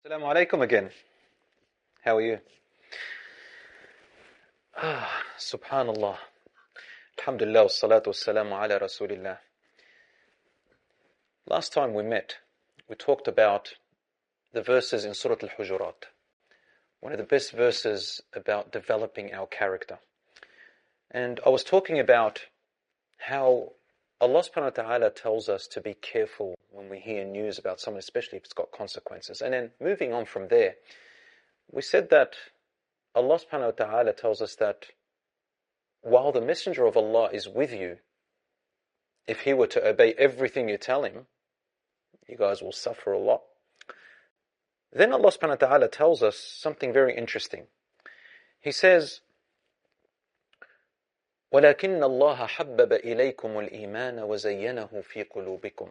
Assalamu alaikum again. How are you? Subhanallah. Alhamdulillah, wassalatu wassalamu ala rasulillah. Last time we met, we talked about the verses in Surah Al-Hujurat. One of the best verses about developing our character. And I was talking about how Allah subhanahu wa ta'ala tells us to be careful when we hear news about someone, especially if it's got consequences. And then moving on from there, we said that Allah subhanahu wa ta'ala tells us that while the messenger of Allah is with you, if he were to obey everything you tell him, you guys will suffer a lot. Then Allah subhanahu wa ta'ala tells us something very interesting. He says, وَلَكِنَّ اللَّهَ حَبَّبَ إِلَيْكُمُ الْإِيمَانَ وَزَيَّنَهُ فِي قُلُوبِكُمْ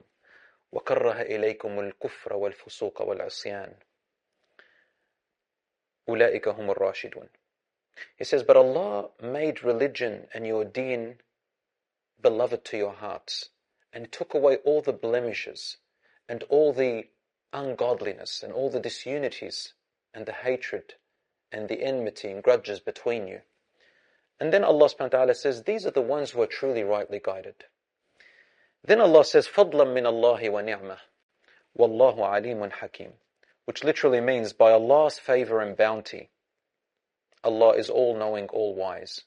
وَكَرَّهَ إِلَيْكُمُ الْكُفْرَ وَالْفُسُوقَ وَالْعِصْيَانَ أُولَئِكَ هُمُ الرَّاشِدُونَ. He says, but Allah made religion and your deen beloved to your hearts and took away all the blemishes and all the ungodliness and all the disunities and the hatred and the enmity and grudges between you. And then Allah subhanahu wa ta'ala says, these are the ones who are truly rightly guided. Then Allah says, فَضْلًا مِّنَ اللَّهِ وَنِعْمَةً وَاللَّهُ عَلِيمٌ حَكِيمٌ, which literally means by Allah's favor and bounty, Allah is all-knowing, all-wise.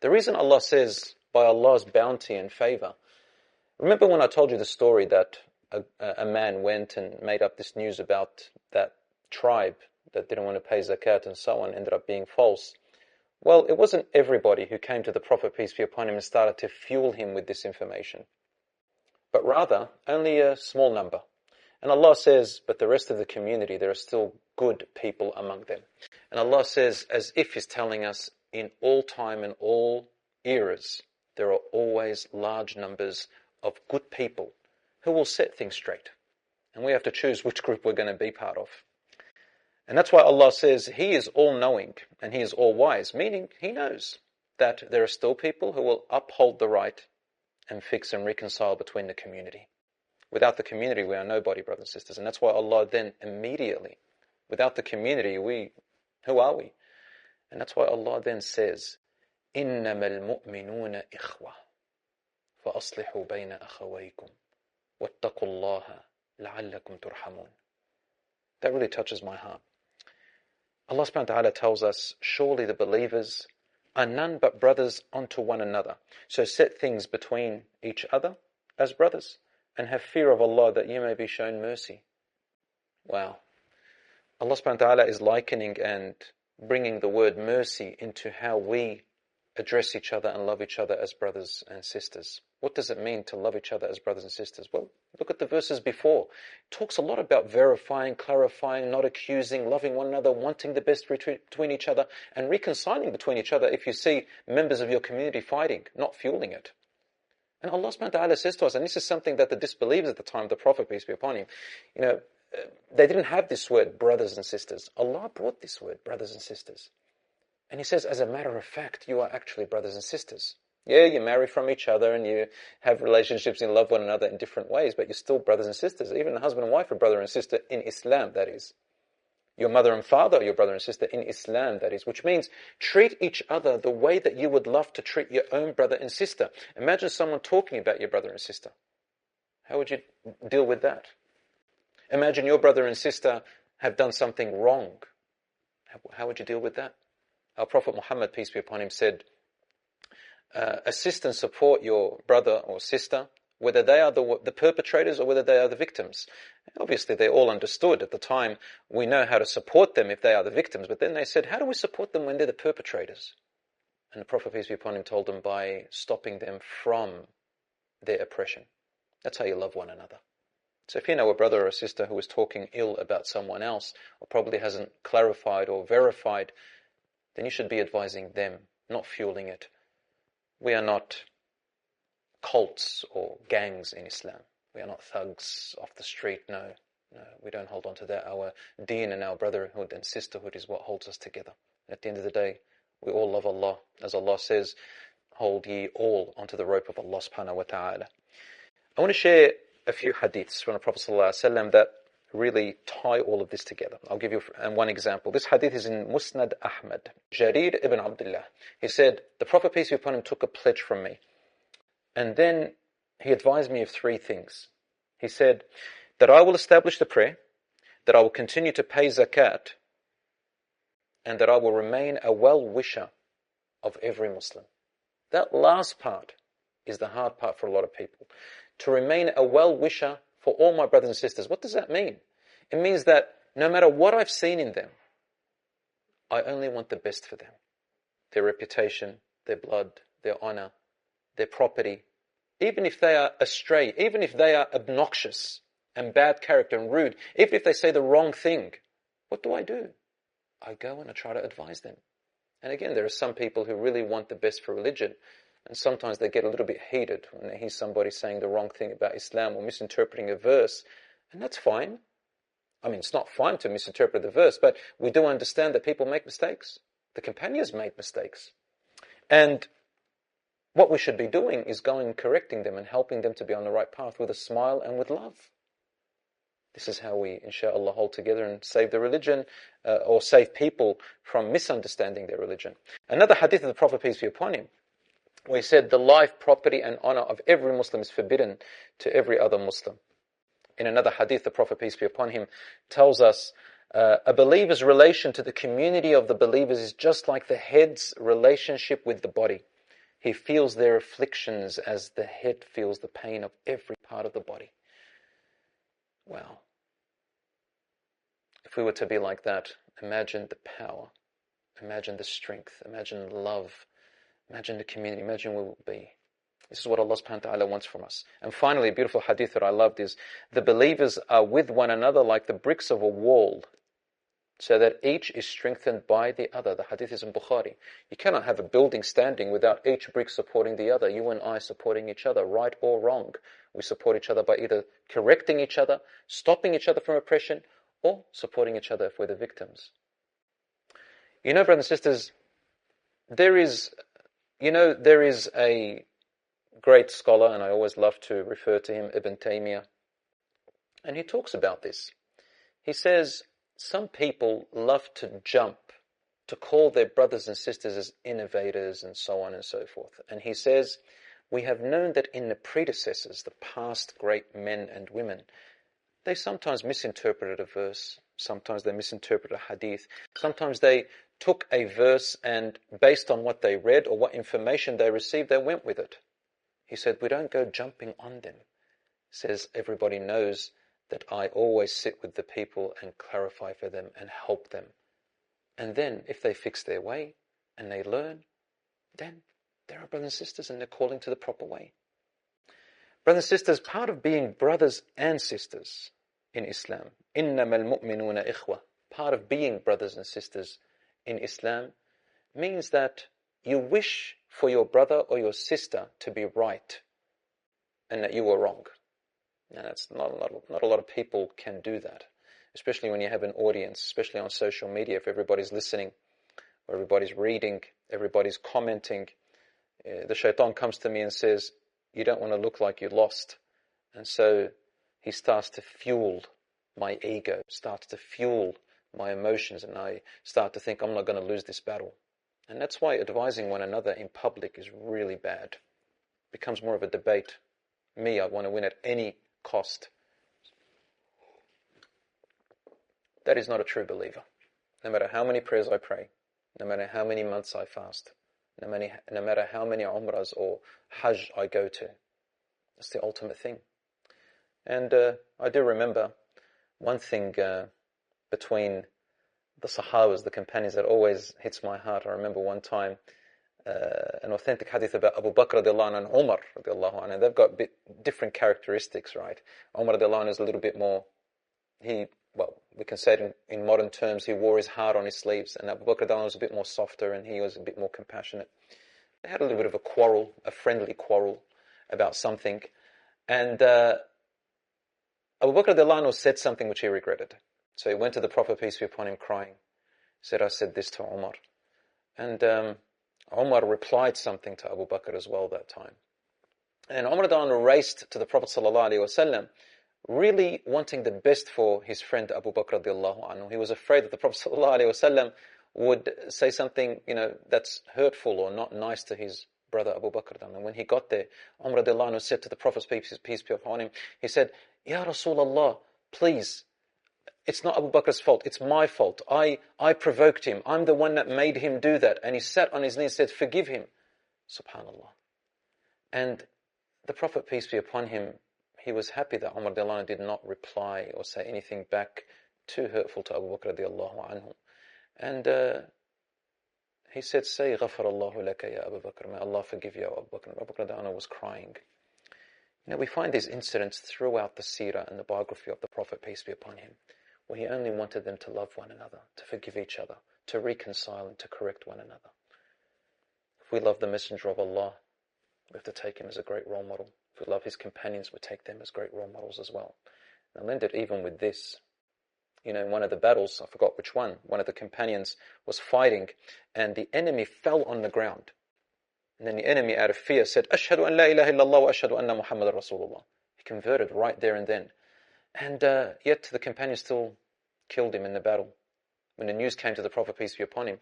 The reason Allah says by Allah's bounty and favor, remember when I told you the story that a man went and made up this news about that tribe that didn't want to pay zakat and so on, ended up being false. Well, it wasn't everybody who came to the Prophet, peace be upon him, and started to fuel him with this information, but rather only a small number. And Allah says, but the rest of the community, there are still good people among them. And Allah says, as if He's telling us, in all time and all eras, there are always large numbers of good people who will set things straight. And we have to choose which group we're going to be part of. And that's why Allah says He is all-knowing and He is all-wise, meaning He knows that there are still people who will uphold the right and fix and reconcile between the community. Without the community, we are nobody, brothers and sisters. And that's why Allah then immediately, without the community, who are we? And that's why Allah then says, إِنَّمَا الْمُؤْمِنُونَ إِخْوَةٌ فَأَصْلِحُوا بَيْنَ أَخَوَيْكُمْ وَاتَّقُوا اللَّهَ لَعَلَّكُمْ تُرْحَمُونَ. That really touches my heart. Allah subhanahu wa ta'ala tells us, surely the believers are none but brothers unto one another. So set things between each other as brothers and have fear of Allah that you may be shown mercy. Wow. Allah subhanahu wa ta'ala is likening and bringing the word mercy into how we address each other and love each other as brothers and sisters. What does it mean to love each other as brothers and sisters? Well, look at the verses before. It talks a lot about verifying, clarifying, not accusing, loving one another, wanting the best between each other, and reconciling between each other if you see members of your community fighting, not fueling it. And Allah subhanahu wa ta'ala says to us, and this is something that the disbelievers at the time of the Prophet, peace be upon him, they didn't have this word, brothers and sisters. Allah brought this word, brothers and sisters. And He says, as a matter of fact, you are actually brothers and sisters. Yeah, you marry from each other and you have relationships and love one another in different ways, but you're still brothers and sisters. Even a husband and wife are brother and sister in Islam, that is. Your mother and father are your brother and sister in Islam, that is. Which means treat each other the way that you would love to treat your own brother and sister. Imagine someone talking about your brother and sister. How would you deal with that? Imagine your brother and sister have done something wrong. How would you deal with that? Our Prophet Muhammad, peace be upon him, said, assist and support your brother or sister, whether they are the perpetrators or whether they are the victims. Obviously, they all understood at the time, we know how to support them if they are the victims, but then they said, how do we support them when they're the perpetrators? And the Prophet, peace be upon him, told them by stopping them from their oppression. That's how you love one another. So if you know a brother or a sister who is talking ill about someone else, or probably hasn't clarified or verified, then you should be advising them, not fueling it. We are not cults or gangs in Islam. We are not thugs off the street. No, we don't hold on to that. Our deen and our brotherhood and sisterhood is what holds us together. At the end of the day, we all love Allah. As Allah says, hold ye all onto the rope of Allah subhanahu wa ta'ala. I want to share a few hadiths from the Prophet ﷺ that really tie all of this together. I'll give you one example. This hadith is in Musnad Ahmad. Jarir ibn Abdullah. He said, the Prophet, peace be upon him, took a pledge from me. And then he advised me of three things. He said that I will establish the prayer, that I will continue to pay zakat, and that I will remain a well-wisher of every Muslim. That last part is the hard part for a lot of people. To remain a well-wisher for all my brothers and sisters. What does that mean? It means that no matter what I've seen in them, I only want the best for them. Their reputation, their blood, their honor, their property. Even if they are astray, even if they are obnoxious and bad character and rude, even if they say the wrong thing, what do? I go and I try to advise them. And again, there are some people who really want the best for religion, and sometimes they get a little bit heated when they hear somebody saying the wrong thing about Islam or misinterpreting a verse, and that's fine. I mean, it's not fine to misinterpret the verse, but we do understand that people make mistakes. The companions made mistakes. And what we should be doing is going and correcting them and helping them to be on the right path with a smile and with love. This is how we, inshallah, hold together and save the religion, or save people from misunderstanding their religion. Another hadith of the Prophet, peace be upon him, where he said, the life, property and honor of every Muslim is forbidden to every other Muslim. In another hadith, the Prophet, peace be upon him, tells us, a believer's relation to the community of the believers is just like the head's relationship with the body. He feels their afflictions as the head feels the pain of every part of the body. Wow. If we were to be like that, imagine the power, imagine the strength, imagine the love, imagine the community, imagine where we'll be. This is what Allah subhanahu wa ta'ala wants from us. And finally, a beautiful hadith that I loved is, the believers are with one another like the bricks of a wall, so that each is strengthened by the other. The hadith is in Bukhari. You cannot have a building standing without each brick supporting the other. You and I supporting each other, right or wrong. We support each other by either correcting each other, stopping each other from oppression, or supporting each other if we're the victims. You know, brothers and sisters, there is a great scholar, and I always love to refer to him, Ibn Taymiyyah, and he talks about this. He says, some people love to jump to call their brothers and sisters as innovators and so on and so forth. And he says, we have known that in the predecessors, the past great men and women, they sometimes misinterpreted a verse, sometimes they misinterpreted a hadith, sometimes they took a verse and based on what they read or what information they received, they went with it. He said, we don't go jumping on them. He says, everybody knows that I always sit with the people and clarify for them and help them. And then if they fix their way and they learn, then they're our brothers and sisters and they're calling to the proper way. Brothers and sisters, part of being brothers and sisters in Islam, إِنَّمَا الْمُؤْمِنُونَ إِخْوَةً, part of being brothers and sisters in Islam means that you wish for your brother or your sister to be right and that you were wrong. And that's not a lot of people can do that, especially when you have an audience, especially on social media. If everybody's listening, or everybody's reading, everybody's commenting, the shaitan comes to me and says, you don't want to look like you lost. And so he starts to fuel my ego, starts to fuel my emotions, and I start to think I'm not going to lose this battle. And that's why advising one another in public is really bad. It becomes more of a debate. Me, I want to win at any cost. That is not a true believer. No matter how many prayers I pray, no matter how many months I fast, no matter how many umrahs or hajj I go to, that's the ultimate thing. And I do remember one thing between the Sahabas, the companions, that always hits my heart. I remember one time an authentic hadith about Abu Bakr radiallahu anhu and Umar radiallahu anhu. They've got a bit different characteristics, right? Umar radiallahu anhu is a little bit more, we can say it in modern terms, he wore his heart on his sleeves, and Abu Bakr radiallahu anhu was a bit more softer and he was a bit more compassionate. They had a little bit of a quarrel, a friendly quarrel about something, and Abu Bakr radiallahu anhu said something which he regretted. So he went to the Prophet, peace be upon him, crying. He said, I said this to Umar. And Umar replied something to Abu Bakr as well that time. And Umar raced to the Prophet ﷺ really wanting the best for his friend Abu Bakr radiallahu anhu. He was afraid that the Prophet sallallahu alaihi wasallam would say something, that's hurtful or not nice to his brother Abu Bakr. And when he got there, Umar radiallahu anhu said to the Prophet, peace be upon him, he said, Ya Rasulullah, please, it's not Abu Bakr's fault, it's my fault. I provoked him. I'm the one that made him do that. And he sat on his knees and said, forgive him. Subhanallah. And the Prophet, peace be upon him, he was happy that Umar radiallahu anhu did not reply or say anything back too hurtful to Abu Bakr radiallahu anhu. And he said, say, Ghafarallahu laka ya Abu Bakr, may Allah forgive you, Abu Bakr. Abu Bakr radiallahu anhu was crying. We find these incidents throughout the seerah and the biography of the Prophet, peace be upon him, where he only wanted them to love one another, to forgive each other, to reconcile and to correct one another. If we love the Messenger of Allah, we have to take him as a great role model. If we love his companions, we take them as great role models as well. Now, lend it even with this. In one of the battles, I forgot which one of the companions was fighting, and the enemy fell on the ground. And then the enemy, out of fear, said, Ashhadu an la ilaha illallah wa ashhadu anna Muhammadan Rasulullah. He converted right there and then. And yet the companions still killed him in the battle. When the news came to the Prophet, peace be upon him,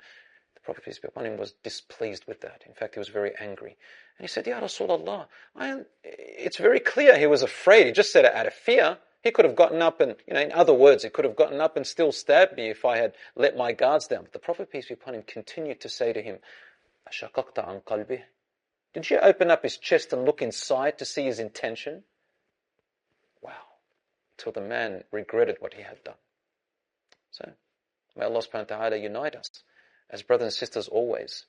the Prophet, peace be upon him, was displeased with that. In fact, he was very angry. And he said, Ya Rasulullah, it's very clear he was afraid. He just said it out of fear. He could have gotten up and, in other words, he could have gotten up and still stabbed me if I had let my guards down. But the Prophet, peace be upon him, continued to say to him, Ashaqaqta an qalbih? Did you open up his chest and look inside to see his intention? Wow. Till the man regretted what he had done. So, may Allah subhanahu wa ta'ala unite us as brothers and sisters always,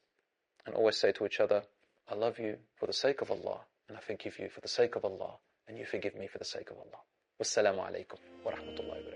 and always say to each other, I love you for the sake of Allah, and I forgive you for the sake of Allah, and you forgive me for the sake of Allah. Wassalamu alaikum wa rahmatullahi wa barakatuh.